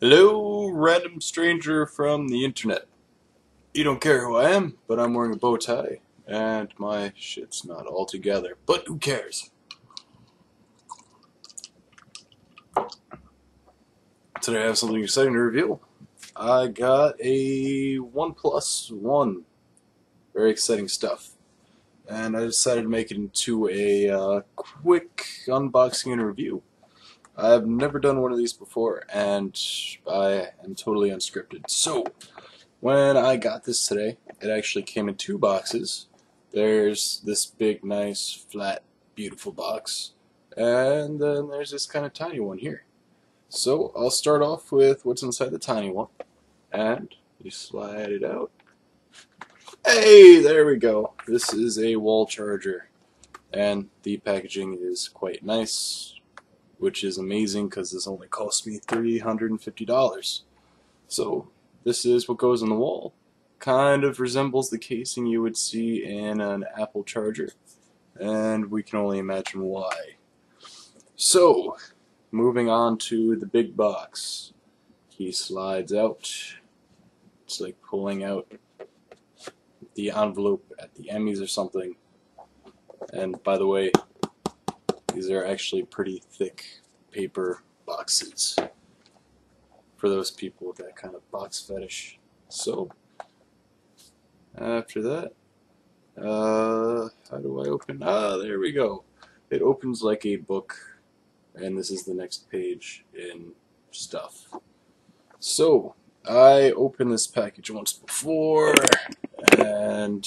Hello, random stranger from the internet. You don't care who I am, but I'm wearing a bow tie, and my shit's not all together. But who cares? Today I have something exciting to reveal. I got a Oneplus One. Very exciting stuff. And I decided to make it into a quick unboxing and review. I've never done one of these before, and I am totally unscripted. So, when I got this today, it actually came in two boxes. There's this big, nice, flat, beautiful box, and then there's this kind of tiny one here. So I'll start off with what's inside the tiny one, and you slide it out. Hey, there we go. This is a wall charger, and the packaging is quite nice, which is amazing because this only cost me $350. So this is what goes on the wall. Kind of resembles the casing you would see in an Apple charger, and we can only imagine why. So, moving on to the big box. He slides out. It's like pulling out the envelope at the Emmys or something. And by the way, these are actually pretty thick paper boxes for those people with that kind of box fetish. So, after that, how do I open? Ah, there we go. It opens like a book, and this is the next page in stuff. So, I opened this package once before, and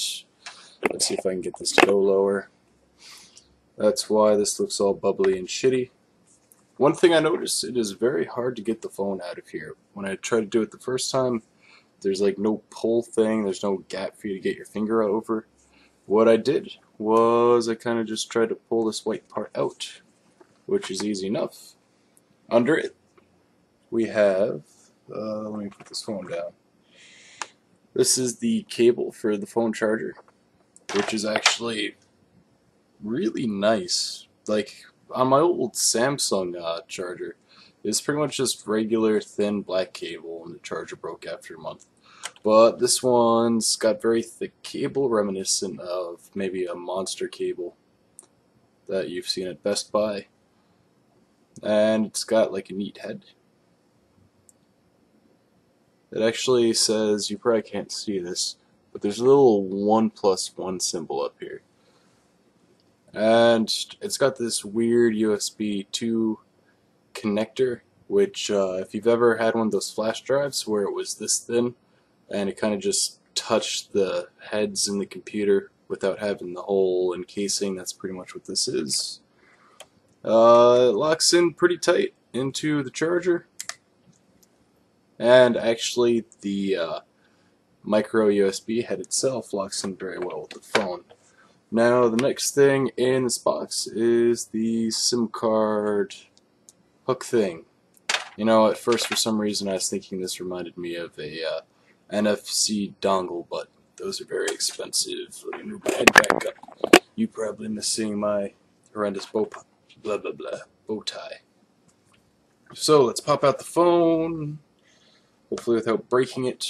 let's see if I can get this to go lower. That's why this looks all bubbly and shitty. One thing I noticed, it is very hard to get the phone out of here. When I tried to do it the first time, there's like no pull thing, there's no gap for you to get your finger over. What I did was I kind of just tried to pull this white part out, which is easy enough. Under it, we have, let me put this phone down. This is the cable for the phone charger, which is actually really nice. Like, on my old Samsung charger, it's pretty much just regular thin black cable, and the charger broke after a month. But this one's got very thick cable, reminiscent of maybe a monster cable that you've seen at Best Buy. And it's got like a neat head. It actually says, you probably can't see this, but there's a little Oneplus symbol up here. And it's got this weird USB 2 connector, which if you've ever had one of those flash drives where it was this thin, and it kind of just touched the heads in the computer without having the whole encasing, that's pretty much what this is. It locks in pretty tight into the charger, and actually the micro USB head itself locks in very well with the phone. Now the next thing in this box is the SIM card hook thing. You know, at first for some reason I was thinking this reminded me of a NFC dongle, but those are very expensive. Let me move my head back up. You probably missing my horrendous bow tie. So let's pop out the phone, hopefully without breaking it,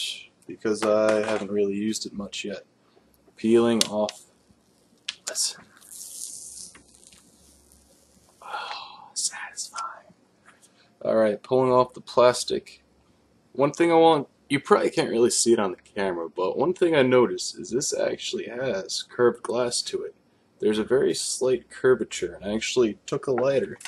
because I haven't really used it much yet. Peeling off this. Oh, satisfying. Alright, pulling off the plastic. One thing you probably can't really see it on the camera, but one thing I noticed is this actually has curved glass to it. There's a very slight curvature, and I actually took a lighter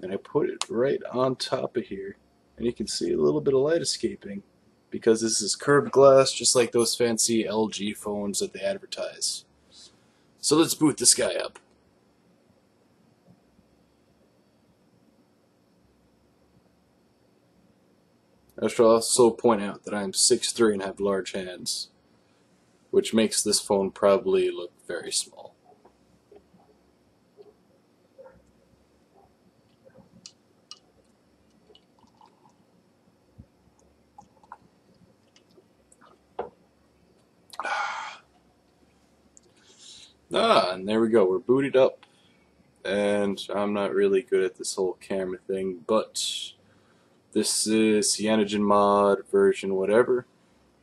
and I put it right on top of here, and you can see a little bit of light escaping because this is curved glass, just like those fancy LG phones that they advertise. So let's boot this guy up. I should also point out that I'm 6'3" and have large hands, which makes this phone probably look very small. And there we go, we're booted up, and I'm not really good at this whole camera thing, but This is Cyanogen mod version whatever,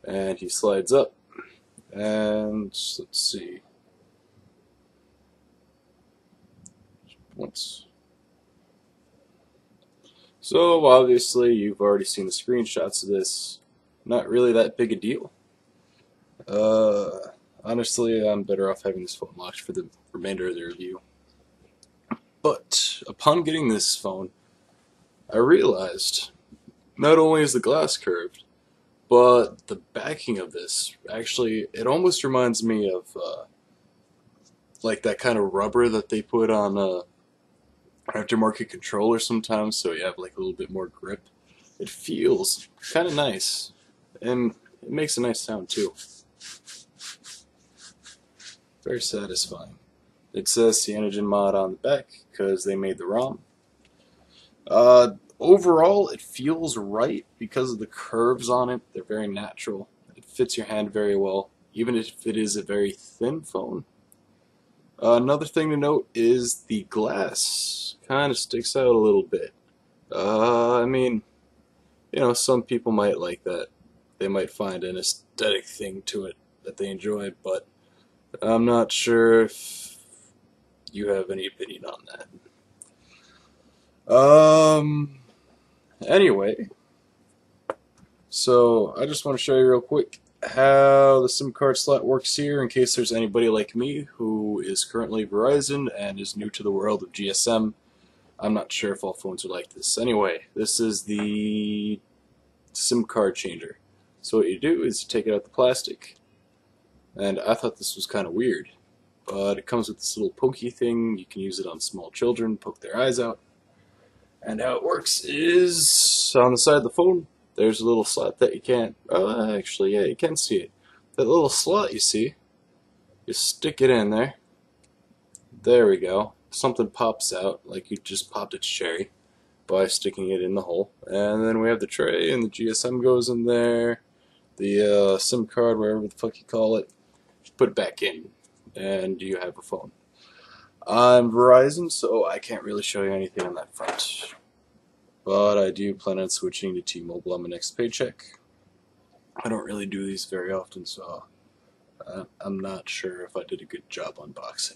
and he slides up, and let's see, once. So obviously you've already seen the screenshots of this. Not really that big a deal. Honestly, I'm better off having this phone locked for the remainder of the review. But upon getting this phone, I realized not only is the glass curved, but the backing of this actually, it almost reminds me of like that kind of rubber that they put on aftermarket controllers sometimes, so you have like a little bit more grip. It feels kind of nice, and it makes a nice sound too. Very satisfying. It says Cyanogen mod on the back because they made the ROM. Overall, it feels right because of the curves on it. They're very natural. It fits your hand very well, even if it is a very thin phone. Another thing to note is the glass kind of sticks out a little bit. I mean, you know, some people might like that. They might find an aesthetic thing to it that they enjoy, but I'm not sure if you have any opinion on that. Anyway, so I just want to show you real quick how the SIM card slot works here in case there's anybody like me who is currently Verizon and is new to the world of GSM. I'm not sure if all phones are like this. Anyway, this is the SIM card changer. So what you do is you take it out the plastic, and I thought this was kind of weird, but it comes with this little pokey thing. You can use it on small children, poke their eyes out. And how it works is on the side of the phone, there's a little slot that you can't, actually, yeah, you can see it. That little slot you see, you stick it in there. There we go. Something pops out, like you just popped a cherry by sticking it in the hole. And then we have the tray, and the GSM goes in there. The SIM card, wherever the fuck you call it, put it back in, and you have a phone. I'm Verizon, so I can't really show you anything on that front. But I do plan on switching to T-Mobile on my next paycheck. I don't really do these very often, so I'm not sure if I did a good job unboxing.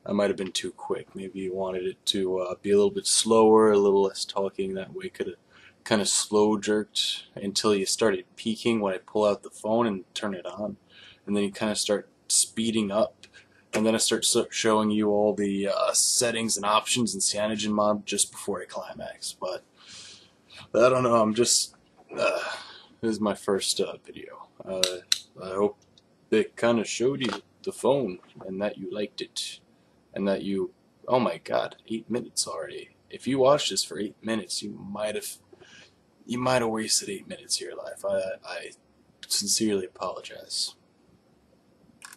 I might have been too quick. Maybe you wanted it to be a little bit slower, a little less talking. That way could have kind of slow jerked until you started peaking when I pull out the phone and turn it on. And then you kind of start speeding up. And then I start showing you all the settings and options in Cyanogen mod just before I climax. But I don't know, I'm just, this is my first video. I hope it kind of showed you the phone and that you liked it. And that you, oh my god, 8 minutes already. If you watched this for 8 minutes, you might have wasted 8 minutes of your life. I sincerely apologize.